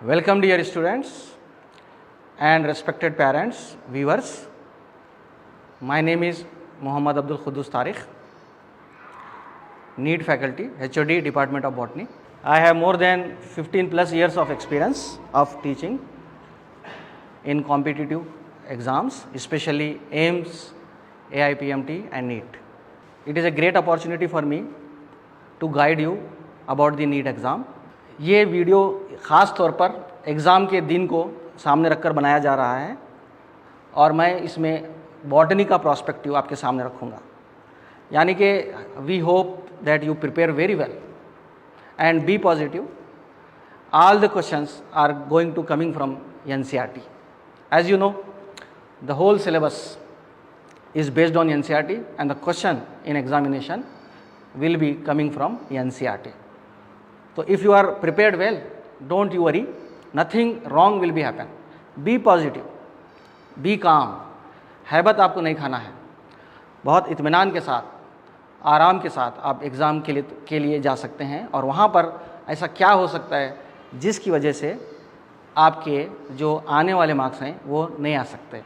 Welcome dear students and respected parents, viewers. My name is Muhammad Abdul Khuddus Tariq, NEET faculty, HOD, Department of Botany. I have more than 15 plus years of experience of teaching in competitive exams, especially AIMS, AIPMT and NEET. It is a great opportunity for me to guide you about the NEET exam. ये video ख़ास तौर पर exam के दिन को सामने रखकर बनाया जा रहा है और मैं इसमें बॉटनी का प्रॉस्पेक्टिव आपके सामने रखूँगा। यानी कि we hope that you prepare very well and be positive. All the questions are going to coming from NCERT. As you know, the whole syllabus is based on NCERT and the question in examination will be coming from NCERT. So if you are prepared well, don't you worry, nothing wrong will be happen. Be positive, be calm. हैबत आपको नहीं खाना है. बहुत इत्मीनान के साथ, आराम के साथ आप एग्ज़ाम के लिए जा सकते हैं और वहाँ पर ऐसा क्या हो सकता है जिसकी वजह से आपके जो आने वाले मार्क्स हैं वो नहीं आ सकते,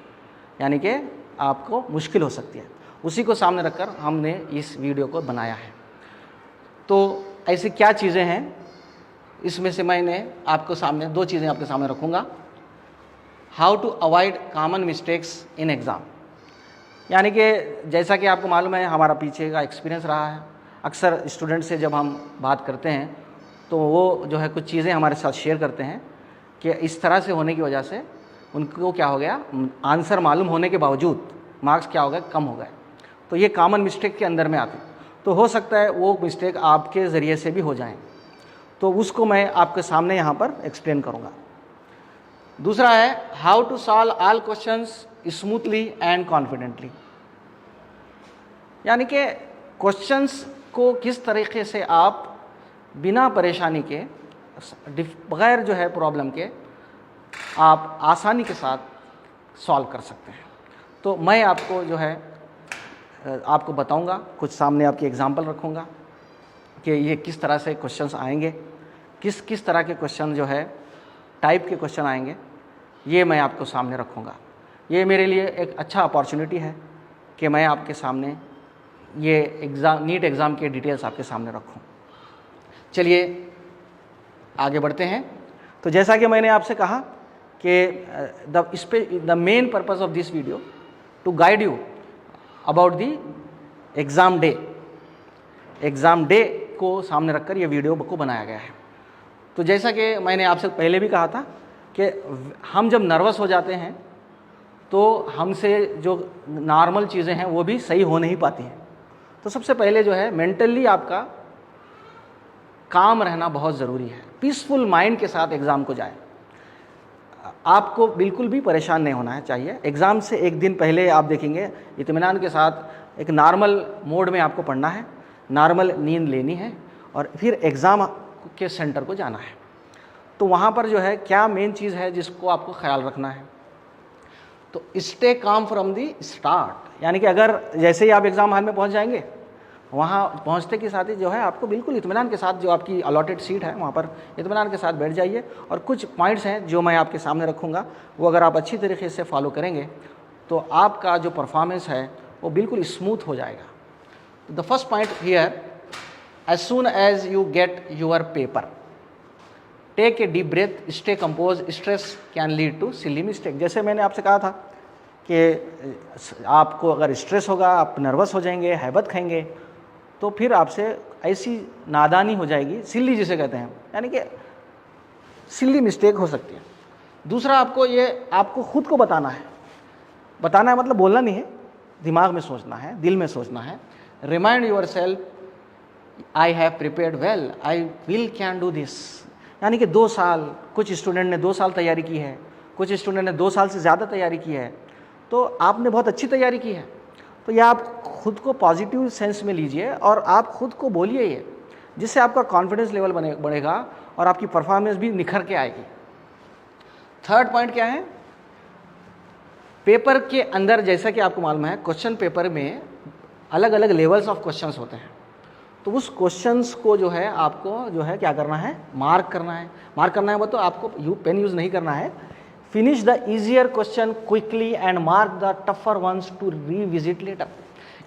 यानी कि आपको मुश्किल हो सकती है. उसी को सामने रखकर हमने इस वीडियो को बनाया है. तो ऐसी क्या चीज़ें हैं, इसमें से मैंने आपको सामने दो चीज़ें आपके सामने रखूँगा. How to avoid common mistakes in exam. यानी कि जैसा कि आपको मालूम है, हमारा पीछे का एक्सपीरियंस रहा है. अक्सर स्टूडेंट से जब हम बात करते हैं तो वो जो है कुछ चीज़ें हमारे साथ शेयर करते हैं कि इस तरह से होने की वजह से उनको क्या हो गया, आंसर मालूम होने के बावजूद मार्क्स क्या हो गए, कम हो गए. तो ये कॉमन मिस्टेक के अंदर में आते हैं. तो हो सकता है वो मिस्टेक आपके ज़रिए से भी हो जाएं, तो उसको मैं आपके सामने यहाँ पर एक्सप्लेन करूँगा. दूसरा है how to solve all questions smoothly and confidently. यानी कि क्वेश्चंस को किस तरीके से आप बिना परेशानी के, बग़ैर जो है प्रॉब्लम के, आप आसानी के साथ सॉल्व कर सकते हैं. तो मैं आपको जो है आपको बताऊंगा, कुछ सामने आपकी एग्जांपल रखूंगा कि ये किस तरह से क्वेश्चंस आएंगे, किस किस तरह के क्वेश्चन जो है टाइप के क्वेश्चन आएंगे, ये मैं आपको सामने रखूंगा. ये मेरे लिए एक अच्छा अपॉर्चुनिटी है कि मैं आपके सामने ये एग्ज़ाम, नीट एग्ज़ाम के डिटेल्स आपके सामने रखूं. चलिए आगे बढ़ते हैं. तो जैसा कि मैंने आपसे कहा कि the main purpose of this video to guide you about the exam day. Exam day को सामने रखकर ये वीडियो को बनाया गया है. तो जैसा कि मैंने आपसे पहले भी कहा था कि हम जब नर्वस हो जाते हैं तो हमसे जो नॉर्मल चीज़ें हैं वो भी सही हो नहीं पाती हैं. तो सबसे पहले जो है मेंटली आपका काम रहना बहुत ज़रूरी है. पीसफुल माइंड के साथ एग्ज़ाम को जाएं. आपको बिल्कुल भी परेशान नहीं होना है चाहिए. एग्ज़ाम से एक दिन पहले आप देखेंगे इत्मीनान के साथ एक नॉर्मल मोड में आपको पढ़ना है, नॉर्मल नींद लेनी है और फिर एग्ज़ाम के सेंटर को जाना है. तो वहाँ पर जो है क्या मेन चीज़ है जिसको आपको ख्याल रखना है. तो stay calm from the start. यानी कि अगर जैसे ही आप एग्ज़ाम हॉल में पहुँच जाएंगे, वहाँ पहुँचते के साथ ही जो है आपको बिल्कुल इत्मीनान के साथ, जो आपकी अलॉटेड सीट है वहाँ पर इत्मीनान के साथ बैठ जाइए. और कुछ पॉइंट्स हैं जो मैं आपके सामने रखूँगा, वो अगर आप अच्छी तरीके से फॉलो करेंगे तो आपका जो परफॉर्मेंस है वो बिल्कुल स्मूथ हो जाएगा. The first point here, as soon as you get your paper, take a deep breath, stay compose, stress can lead to silly mistake. जैसे मैंने आपसे कहा था कि आपको अगर स्ट्रेस होगा, आप नर्वस हो जाएंगे, हैबत खाएंगे, तो फिर आपसे ऐसी नादानी हो जाएगी, सिल्ली जिसे कहते हैं, यानी कि सिल्ली मिस्टेक हो सकती है. दूसरा आपको खुद को बताना है. बताना है मतलब बोलना नहीं है, दिमाग में सोचना है, दिल में सोचना है. Remind your self, I have prepared well, I will can do this. यानी कि 2 साल, कुछ स्टूडेंट ने 2 साल तैयारी की है, कुछ स्टूडेंट ने 2 साल से ज़्यादा तैयारी की है, तो आपने बहुत अच्छी तैयारी की है. तो यह आप खुद को पॉजिटिव सेंस में लीजिए और आप खुद को बोलिए ये, जिससे आपका कॉन्फिडेंस लेवल बढ़ेगा और आपकी परफॉर्मेंस भी निखर के आएगी. थर्ड पॉइंट क्या है, पेपर के अंदर जैसा कि आपको मालूम है क्वेश्चन पेपर में अलग अलग लेवल्स ऑफ क्वेश्चंस होते हैं. तो उस क्वेश्चंस को जो है आपको जो है क्या करना है, मार्क करना है। मार्क करना है वो तो आपको पेन यूज़ नहीं करना है। Finish the easier question quickly and mark the tougher ones to revisit later.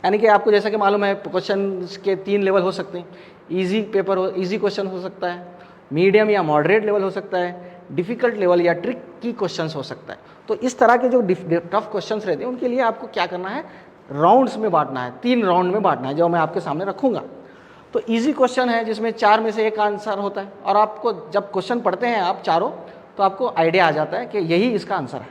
यानी कि आपको जैसा कि मालूम है क्वेश्चन के 3 लेवल हो सकते हैं। ईजी पेपर हो, ईजी क्वेश्चन हो सकता है, मीडियम या मॉडरेट लेवल हो सकता है, डिफिकल्ट लेवल या ट्रिक की क्वेश्चन हो सकता है। तो इस तरह के जो टफ क्वेश्चन रहते हैं उनके लिए आपको क्या करना है, राउंड्स में बांटना है, 3 राउंड में बांटना है जो मैं आपके सामने रखूंगा। तो इजी क्वेश्चन है जिसमें 4 में से 1 आंसर होता है, और आपको जब क्वेश्चन पढ़ते हैं आप चारों तो आपको आइडिया आ जाता है कि यही इसका आंसर है।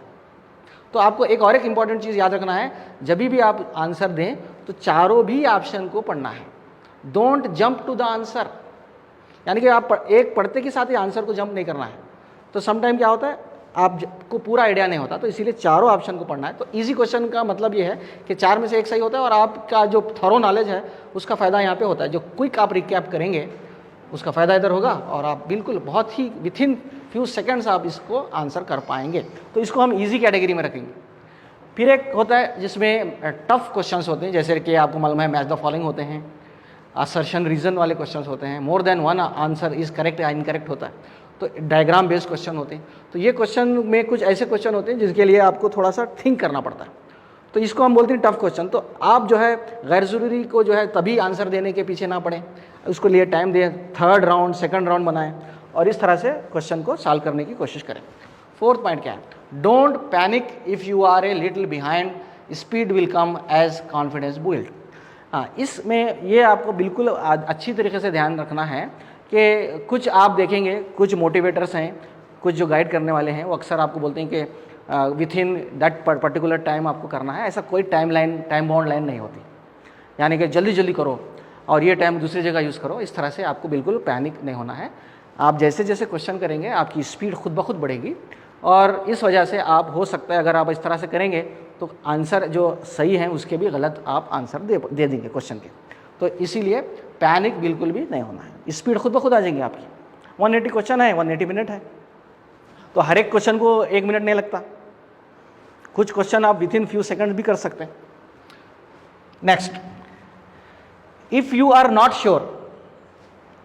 तो आपको एक और इंपॉर्टेंट चीज़ याद रखना है, जब भी आप आंसर दें तो चारों भी ऑप्शन को पढ़ना है। Don't jump to the answer, यानी कि आप एक पढ़ते के साथ ही आंसर को जंप नहीं करना है। तो समटाइम क्या होता है, आपको पूरा आइडिया नहीं होता, तो इसीलिए चारों ऑप्शन को पढ़ना है। तो इजी क्वेश्चन का मतलब ये है कि 4 में से 1 सही होता है, और आपका जो थॉरो नॉलेज है उसका फ़ायदा यहाँ पे होता है। जो क्विक आप रिकैप करेंगे उसका फ़ायदा इधर होगा, और आप बिल्कुल बहुत ही विथिन फ्यू सेकंड्स आप इसको आंसर कर पाएंगे। तो इसको हम इजी कैटेगरी में रखेंगे। फिर एक होता है जिसमें टफ क्वेश्चंस होते हैं, जैसे कि आपको मालूम है मैच द फॉलोइंग होते हैं, असर्शन रीजन वाले क्वेश्चंस होते हैं, मोर than one answer is correct या इनकरेक्ट होता है, तो डायग्राम बेस्ड क्वेश्चन होते हैं। तो ये क्वेश्चन में कुछ ऐसे क्वेश्चन होते हैं जिसके लिए आपको थोड़ा सा थिंक करना पड़ता है, तो इसको हम बोलते हैं टफ क्वेश्चन। तो आप जो है गैर ज़रूरी को जो है तभी आंसर देने के पीछे ना पड़ें, उसको लिए टाइम दें, 3rd राउंड 2nd राउंड बनाएं, और इस तरह से क्वेश्चन को सॉल्व करने की कोशिश करें। 4th पॉइंट क्या है, don't panic if you are a little behind, speed will come as confidence build. हाँ, इसमें ये आपको बिल्कुल अच्छी तरीके से ध्यान रखना है कि कुछ आप देखेंगे, कुछ मोटिवेटर्स हैं, कुछ जो गाइड करने वाले हैं, वो अक्सर आपको बोलते हैं कि with in that particular time आपको करना है। ऐसा कोई टाइम बाउंड लाइन नहीं होती, यानी कि जल्दी जल्दी करो और ये टाइम दूसरी जगह यूज़ करो। इस तरह से आपको बिल्कुल पैनिक नहीं होना है। आप जैसे जैसे क्वेश्चन करेंगे आपकी स्पीड खुद ब खुद बढ़ेगी, और इस वजह से आप हो सकता है अगर आप इस तरह से करेंगे तो आंसर जो सही है उसके भी गलत आप आंसर दे देंगे क्वेश्चन के। तो इसीलिए पैनिक बिल्कुल भी नहीं होना है, स्पीड खुद ब खुद आ जाएंगी आपकी। 180 क्वेश्चन है, 180 मिनट है, तो हर एक क्वेश्चन को 1 मिनट नहीं लगता। कुछ क्वेश्चन आप विथ इन फ्यू सेकंड भी कर सकते हैं। Next, if you are not sure,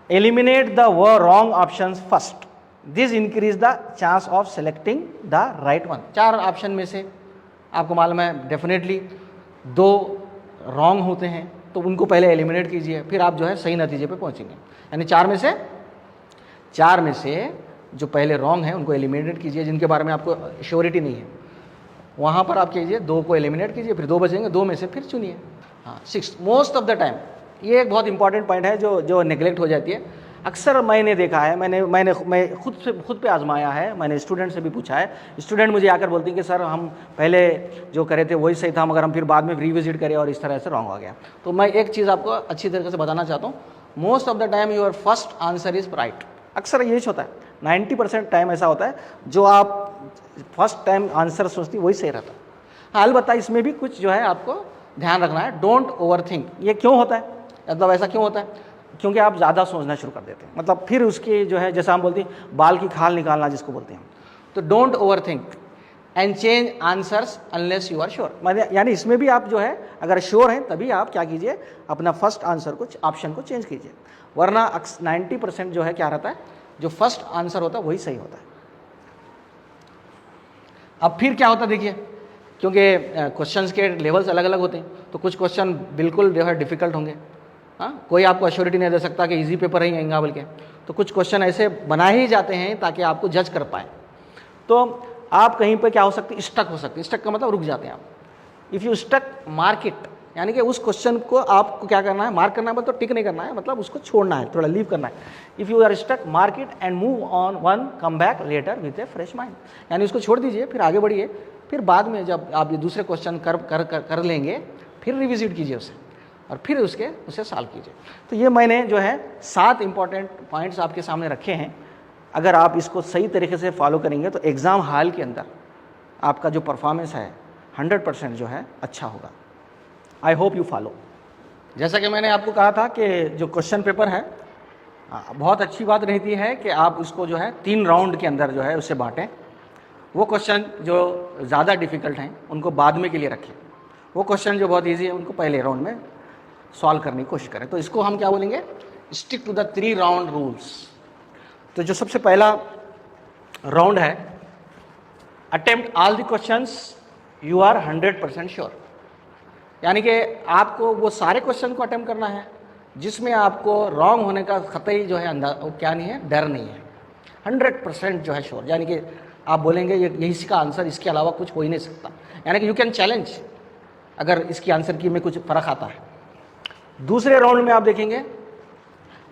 eliminate the wrong options first, this increase the chance of selecting the right one. 4 option में से आपको मालूम है डेफिनेटली 2 रॉन्ग होते हैं, तो उनको पहले एलिमिनेट कीजिए, फिर आप जो है सही नतीजे पे पहुंचेंगे। यानी 4 में से जो पहले रॉन्ग है उनको एलिमिनेट कीजिए, जिनके बारे में आपको श्योरिटी नहीं है, वहाँ पर आप कीजिए 2 को एलिमिनेट कीजिए, फिर 2 बचेंगे, 2 में से फिर चुनिए। हाँ, 6 मोस्ट ऑफ द टाइम, ये एक बहुत इंपॉर्टेंट पॉइंट है जो नेग्लेक्ट हो जाती है। अक्सर मैंने देखा है, मैं खुद पे आजमाया है, मैंने स्टूडेंट से भी पूछा है। स्टूडेंट मुझे आकर बोलते हैं कि सर हम पहले जो करे थे वही सही था, मगर हम फिर बाद में रिविजिट करें और इस तरह से रॉन्ग हो गया। तो मैं एक चीज़ आपको अच्छी तरीके से बताना चाहता हूँ, most of the time your first answer is right. अक्सर यही होता है, 90% टाइम ऐसा होता है जो आप फर्स्ट टाइम आंसर सोचती वही सही रहता है। हाँ, अलबत्ता इसमें भी कुछ जो है आपको ध्यान रखना है, डोंट ओवर थिंक। ये क्यों होता है, मतलब ऐसा क्यों होता है, क्योंकि आप ज़्यादा सोचना शुरू कर देते हैं, मतलब फिर उसकी जो है जैसा हम बोलते हैं बाल की खाल निकालना जिसको बोलते हैं। तो don't over think and change answers unless you are sure. यानी इसमें भी आप जो है अगर श्योर हैं तभी आप क्या कीजिए, अपना फर्स्ट आंसर को ऑप्शन को चेंज कीजिए, वरना 90% जो है क्या रहता है, जो फर्स्ट आंसर होता है वही सही होता है। अब फिर क्या होता है देखिए, क्योंकि क्वेश्चंस के लेवल्स अलग अलग होते हैं, तो कुछ क्वेश्चन बिल्कुल जो है डिफ़िकल्ट होंगे। हाँ, कोई आपको अश्योरिटी नहीं दे सकता कि इजी पेपर ही आएगा बोल के, तो कुछ क्वेश्चन ऐसे बनाए ही जाते हैं ताकि आपको जज कर पाए। तो आप कहीं पे क्या हो सकती है, स्टक हो सकती है। स्टक का मतलब रुक जाते हैं आप। If you stuck, mark it, यानी कि उस क्वेश्चन को आपको क्या करना है, मार्क करना है, तो टिक नहीं करना है, मतलब उसको छोड़ना है, थोड़ा लीव करना है। If you are stuck, mark it and move on one, come back later with a fresh mind. यानी उसको छोड़ दीजिए, फिर आगे बढ़िए, फिर बाद में जब आप ये दूसरे क्वेश्चन कर लेंगे फिर रिविजिट कीजिए उसे, और फिर उसे सॉल्व कीजिए। तो ये मैंने जो है 7 इंपॉर्टेंट पॉइंट्स आपके सामने रखे हैं। अगर आप इसको सही तरीके से फॉलो करेंगे तो एग्ज़ाम हॉल के अंदर आपका जो परफॉर्मेंस है 100% जो है अच्छा होगा। I hope you follow. जैसा कि मैंने आपको कहा था कि जो क्वेश्चन पेपर है, बहुत अच्छी बात रहती है कि आप उसको जो है 3 राउंड के अंदर जो है उससे बांटें। वो क्वेश्चन जो ज़्यादा डिफ़िकल्ट हैं उनको बाद में के लिए रखें, वो क्वेश्चन जो बहुत ईजी है उनको पहले राउंड में सॉल्व करने की कोशिश करें। तो इसको हम क्या बोलेंगे, stick to the 3 round rules. तो जो सबसे पहला राउंड है, attempt all the questions you are 100% sure, यानी कि आपको वो सारे क्वेश्चन को अटेम्प्ट करना है जिसमें आपको रॉन्ग होने का कतई जो है क्या नहीं है, डर नहीं है। 100% जो है श्योर, यानी कि आप बोलेंगे यही इसका आंसर, इसके अलावा कुछ हो ही नहीं सकता, यानी कि यू कैन चैलेंज अगर इसकी आंसर की में कुछ फर्क आता है। दूसरे राउंड में आप देखेंगे,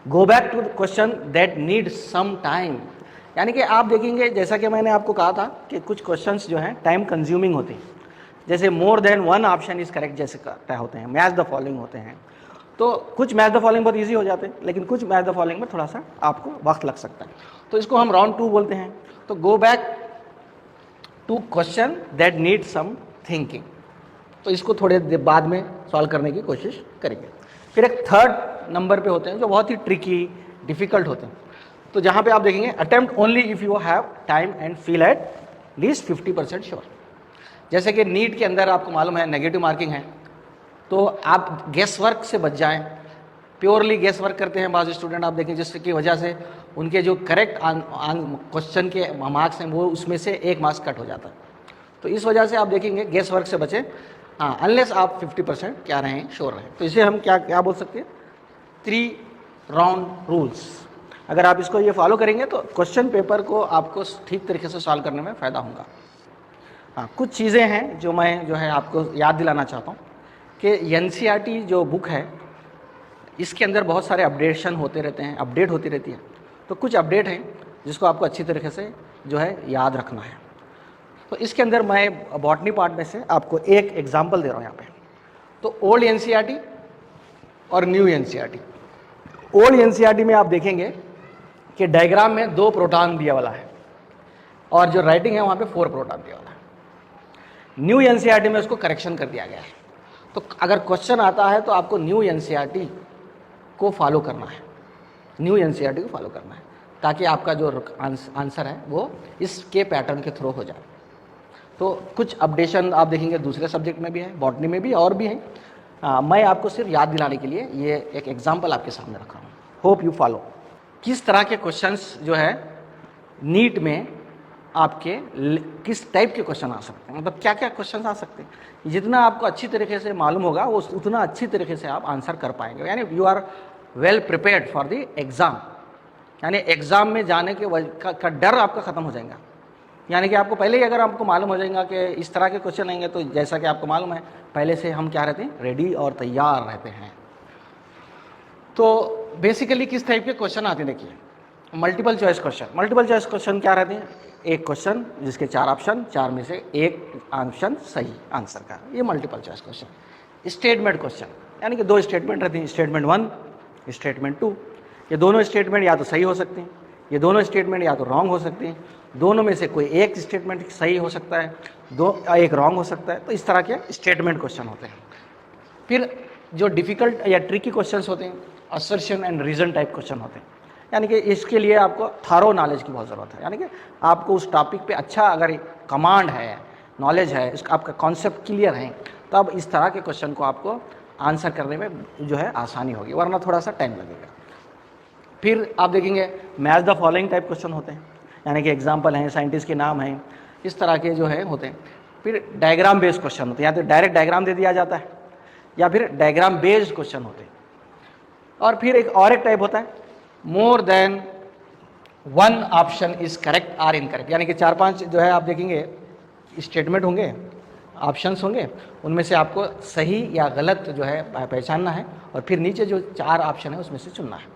go back to the question that need some time, यानी कि आप देखेंगे जैसा कि मैंने आपको कहा था कि कुछ क्वेश्चंस जो हैं टाइम कंज्यूमिंग होते हैं, जैसे मोर than one option is correct जैसे तय होते हैं, मैच द फॉलोइंग होते हैं। तो कुछ मैच द फॉलोइंग बहुत इजी हो जाते हैं, लेकिन कुछ मैच द फॉलोइंग में थोड़ा सा आपको वक्त लग सकता है, तो इसको हम राउंड 2 बोलते हैं। तो go back to question that need some thinking, तो इसको थोड़े देर बाद में सॉल्व करने की कोशिश करेंगे। फिर एक थर्ड नंबर पे होते हैं जो बहुत ही ट्रिकी डिफिकल्ट होते हैं, तो जहाँ पे आप देखेंगे attempt only if you have time and feel at least 50% sure. जैसे कि नीट के अंदर आपको मालूम है नेगेटिव मार्किंग है, तो आप गेस वर्क से बच जाएं, प्योरली गेस वर्क करते हैं बाज़ स्टूडेंट, आप देखें जिसकी वजह से उनके जो करेक्ट क्वेश्चन के मार्क्स हैं वो उसमें से 1 मार्क्स कट हो जाता है। तो इस वजह से आप देखेंगे गेस वर्क से बचें, हाँ, अनलेस आप 50% क्या रहें, श्योर रहें। तो इसे हम क्या बोल सकते हैं, 3 राउंड रूल्स। अगर आप इसको ये फॉलो करेंगे तो क्वेश्चन पेपर को आपको ठीक तरीके से सॉल्व करने में फ़ायदा होगा। हाँ, कुछ चीज़ें हैं जो मैं जो है आपको याद दिलाना चाहता हूँ कि एनसीईआरटी जो बुक है इसके अंदर बहुत सारे अपडेशन होते रहते हैं, अपडेट होती रहती है। तो कुछ अपडेट हैं जिसको आपको अच्छी तरीके से जो है याद रखना है। तो इसके अंदर मैं बॉटनी पार्ट में से आपको एक एग्जांपल दे रहा हूँ यहाँ पे। तो ओल्ड एनसीईआरटी और न्यू एनसीईआरटी। ओल्ड एनसीईआरटी में आप देखेंगे कि डायग्राम में 2 प्रोटॉन दिया वाला है और जो राइटिंग है वहाँ पे 4 प्रोटॉन दिया वाला है। न्यू एनसीईआरटी में उसको करेक्शन कर दिया गया है। तो अगर क्वेश्चन आता है तो आपको न्यू एनसीईआरटी को फॉलो करना है, न्यू एनसीईआरटी को फॉलो करना है, ताकि आपका जो आंसर है वो इसके पैटर्न के थ्रू हो जाए। तो कुछ अपडेशन आप देखेंगे दूसरे सब्जेक्ट में भी है, बॉटनी में भी और भी हैं। मैं आपको सिर्फ याद दिलाने के लिए ये एक एग्जाम्पल आपके सामने रखा हूँ। Hope you follow. किस तरह के क्वेश्चंस जो है नीट में आपके किस टाइप के क्वेश्चन आ सकते हैं, मतलब क्या क्या क्वेश्चन आ सकते हैं, जितना आपको अच्छी तरीके से मालूम होगा वो उतना अच्छी तरीके से आप आंसर कर पाएंगे, यानी you are well prepared for the exam, यानी एग्ज़ाम में जाने के का डर आपका ख़त्म हो जाएगा। यानी कि आपको पहले ही अगर आपको मालूम हो जाएगा कि इस तरह के क्वेश्चन आएंगे, तो जैसा कि आपको मालूम है पहले से हम क्या रहते हैं, रेडी और तैयार रहते हैं। तो बेसिकली किस टाइप के क्वेश्चन आते हैं, देखिए multiple choice question. Multiple choice question क्या रहते हैं, एक क्वेश्चन जिसके 4 ऑप्शन, 4 में से एक ऑप्शन सही आंसर का, ये multiple choice question. Statement question, यानी कि 2 स्टेटमेंट रहती हैं, स्टेटमेंट 1, स्टेटमेंट 2। ये दोनों स्टेटमेंट या तो सही हो सकते हैं, ये दोनों स्टेटमेंट या तो रॉन्ग हो सकते हैं, दोनों में से कोई एक स्टेटमेंट सही हो सकता है, एक रॉन्ग हो सकता है। तो इस तरह के स्टेटमेंट क्वेश्चन होते हैं। फिर जो डिफ़िकल्ट या ट्रिकी क्वेश्चंस होते हैं, assertion and reason type question होते हैं, यानी कि इसके लिए आपको थारो नॉलेज की बहुत ज़रूरत है, यानी कि आपको उस टॉपिक पे अच्छा अगर कमांड है, नॉलेज है, इसका आपका कॉन्सेप्ट क्लियर है, तब इस तरह के क्वेश्चन को आपको आंसर करने में जो है आसानी होगी, वरना थोड़ा सा टाइम लगेगा। फिर आप देखेंगे match the following type question होते हैं, यानी कि एग्जाम्पल हैं, साइंटिस्ट के नाम हैं, इस तरह के जो है होते हैं। फिर डायग्राम बेस्ड क्वेश्चन होते हैं, या तो डायरेक्ट डायग्राम दे दिया जाता है या फिर डायग्राम बेस्ड क्वेश्चन होते हैं। और फिर एक टाइप होता है more than one option is correct or incorrect, यानी कि 4-5 जो है आप देखेंगे स्टेटमेंट होंगे, ऑप्शंस होंगे, उनमें से आपको सही या गलत जो है पहचानना है और फिर नीचे जो 4 ऑप्शन है उसमें से चुनना है।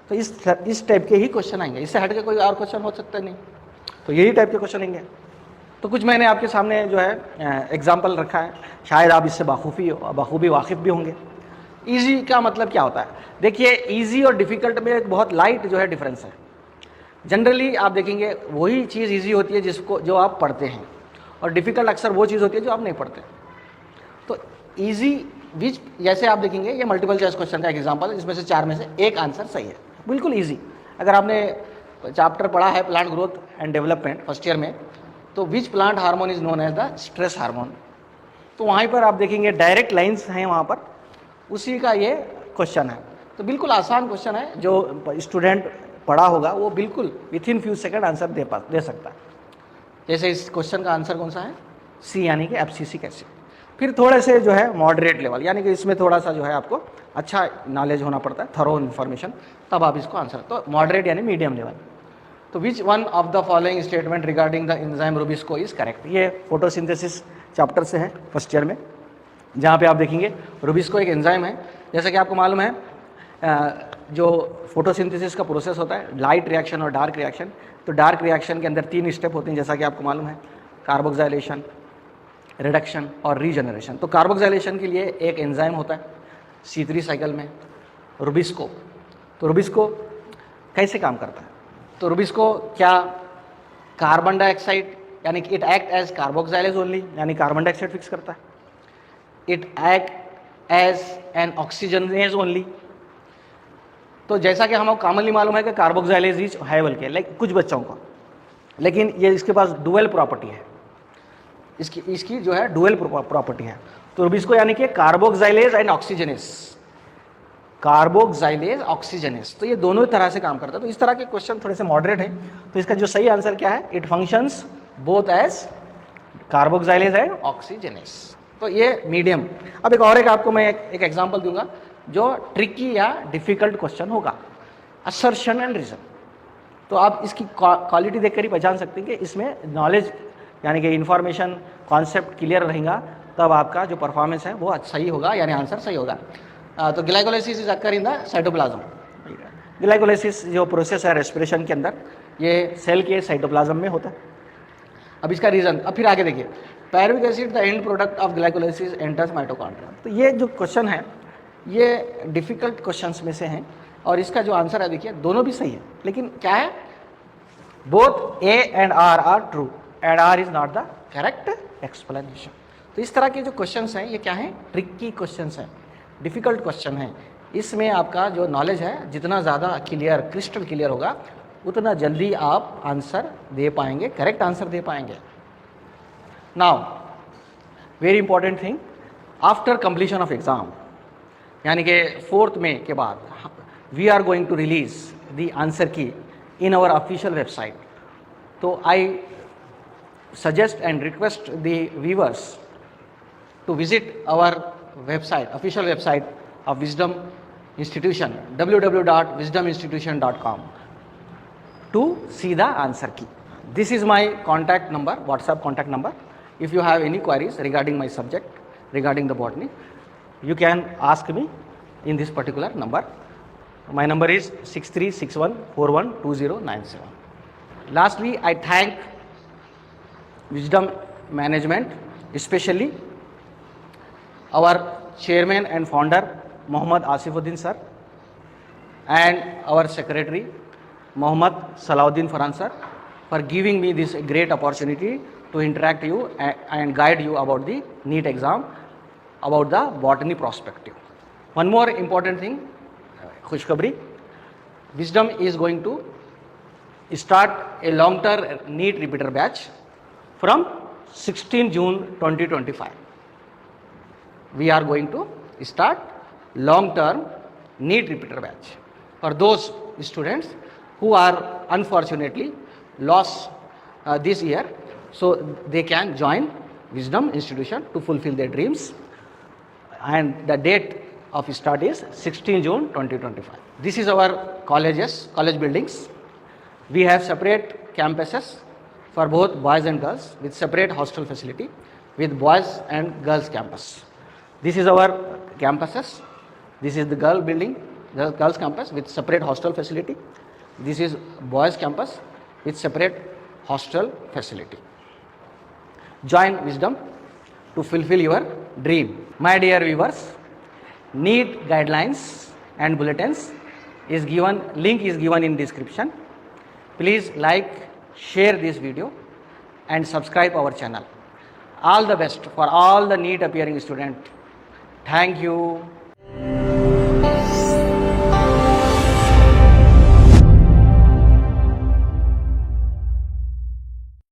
तो इस टाइप के ही क्वेश्चन आएंगे, इससे हट के कोई और क्वेश्चन हो सकता नहीं, तो यही टाइप के क्वेश्चन आएंगे। तो कुछ मैंने आपके सामने जो है एग्जाम्पल रखा है, शायद आप इससे बखूबी वाकिफ़ भी होंगे। ईजी का मतलब क्या होता है, देखिए ईजी और डिफ़िकल्ट में एक बहुत लाइट जो है डिफरेंस है। जनरली आप देखेंगे वही चीज़ ईजी होती है जो आप पढ़ते हैं, और डिफ़िकल्ट अक्सर वो चीज़ होती है जो आप नहीं पढ़ते। तो ईजी विच, जैसे आप देखेंगे ये मल्टीपल चॉइस क्वेश्चन का एग्जाम्पल है, इसमें से 4 में से एक आंसर सही है, बिल्कुल ईजी। अगर आपने चैप्टर पढ़ा है plant growth and development first year में, तो which plant hormone is known as the stress hormone, तो वहीं पर आप देखेंगे डायरेक्ट लाइन्स हैं वहाँ पर, उसी का ये क्वेश्चन है। तो बिल्कुल आसान क्वेश्चन है, जो स्टूडेंट पढ़ा होगा वो बिल्कुल within few second answer दे सकता है। जैसे इस क्वेश्चन का आंसर कौन सा है, सी यानी कि एफसीसी कैसे। फिर थोड़े से जो है मॉडरेट लेवल, यानी कि इसमें थोड़ा सा जो है आपको अच्छा नॉलेज होना पड़ता है, थरो इन्फॉर्मेशन, तब आप इसको आंसर। तो मॉडरेट यानी मीडियम लेवल। तो which one of the following statement regarding the enzyme rubisco is correct. ये फोटोसिंथेसिस चैप्टर से है फर्स्ट ईयर में, जहाँ पे आप देखेंगे रूबिस्को एक एंजाइम है। जैसा कि आपको मालूम है जो फोटोसिंथेसिस का प्रोसेस होता है, लाइट रिएक्शन और डार्क रिएक्शन। तो डार्क रिएक्शन के अंदर 3 स्टेप होते हैं, जैसा कि आपको मालूम है, कार्बोक्सिलेशन, रिडक्शन और रीजनरेशन। तो कार्बोक्सिलेशन के लिए एक एंजाइम होता है C3 साइकिल में, रूबिस्को। तो रूबिस्को कैसे काम करता है, तो रूबिस्को क्या कार्बन डाइऑक्साइड यानी कि it act as carboxylase only, यानी कार्बन डाइऑक्साइड फिक्स करता है। It act as an oxygenase only. तो जैसा कि हमें कॉमनली मालूम है कि कार्बोक्सिलेज इज हैवल के लाइक कुछ बच्चों को, लेकिन ये इसके पास डुअल प्रॉपर्टी है, इसकी जो है डुअल प्रॉपर्टी है। तो रूबिस्को यानी कि carboxylase and oxygenase, carboxylase oxygenase, तो ये दोनों तरह से काम करता है। तो इस तरह के क्वेश्चन थोड़े से मॉडरेट है। तो इसका जो सही आंसर क्या है, it functions both as carboxylase and oxygenase. तो ये मीडियम। अब एक आपको मैं एक एग्जांपल दूंगा जो ट्रिकी या डिफिकल्ट क्वेश्चन होगा, असर्शन एंड रीजन। तो आप इसकी क्वालिटी देखकर ही पहचान सकते हैं कि इसमें नॉलेज यानी कि इन्फॉर्मेशन कॉन्सेप्ट क्लियर रहेगा, तब आपका जो परफॉर्मेंस है वो सही होगा, यानी आंसर सही होगा। तो glycolysis is occur in the cytoplasm. Glycolysis जो प्रोसेस है रेस्पिरेशन के अंदर, ये सेल के साइटोप्लाज्म में होता है। अब इसका रीजन, अब फिर आगे देखिए, pyruvic acid the end product of glycolysis enters mitochondria. तो ये जो क्वेश्चन है ये डिफिकल्ट क्वेश्चंस में से हैं, और इसका जो आंसर है देखिए दोनों भी सही है, लेकिन क्या है, both A and R true and R is not the correct explanation. तो इस तरह के जो क्वेश्चंस हैं ये क्या हैं, ट्रिकी क्वेश्चंस हैं, डिफिकल्ट क्वेश्चन हैं। इसमें आपका जो नॉलेज है जितना ज़्यादा क्लियर, क्रिस्टल क्लियर होगा, उतना जल्दी आप आंसर दे पाएंगे, करेक्ट आंसर दे पाएंगे। Now very important thing, after completion of exam, यानी कि 4 मई के बाद we are going to release the answer key in our official website. तो आई suggest and request the viewers to visit our website, official website of Wisdom Institution, www.wisdominstitution.com, to see the answer key. This is my contact number, WhatsApp contact number. If you have any queries regarding my subject, regarding the botany, you can ask me in this particular number. My number is 6361412097. Lastly, I thank Wisdom Management, especially our chairman and founder Mohammad Asifuddin sir, and our secretary Mohammad Salahuddin Farhan sir, for giving me this great opportunity to interact you and guide you about the NEET exam, about the botany perspective. One more important thing, khushkhabri, Wisdom is going to start a long-term NEET repeater batch from 16 June 2025. We are going to start long-term NEET repeater batch for those students who are unfortunately lost this year, so they can join Wisdom Institution to fulfill their dreams, and the date of start is 16 June 2025. This is our college buildings. We have separate campuses for both boys and girls with separate hostel facility with boys and girls campus. This is our campuses. This is the girls campus with separate hostel facility. This is boys campus with separate hostel facility. Join Wisdom to fulfill your dream. My dear viewers, NEET guidelines and bulletins link is given in description. Please like, share this video and subscribe our channel. All the best for all the NEET appearing students. Thank you.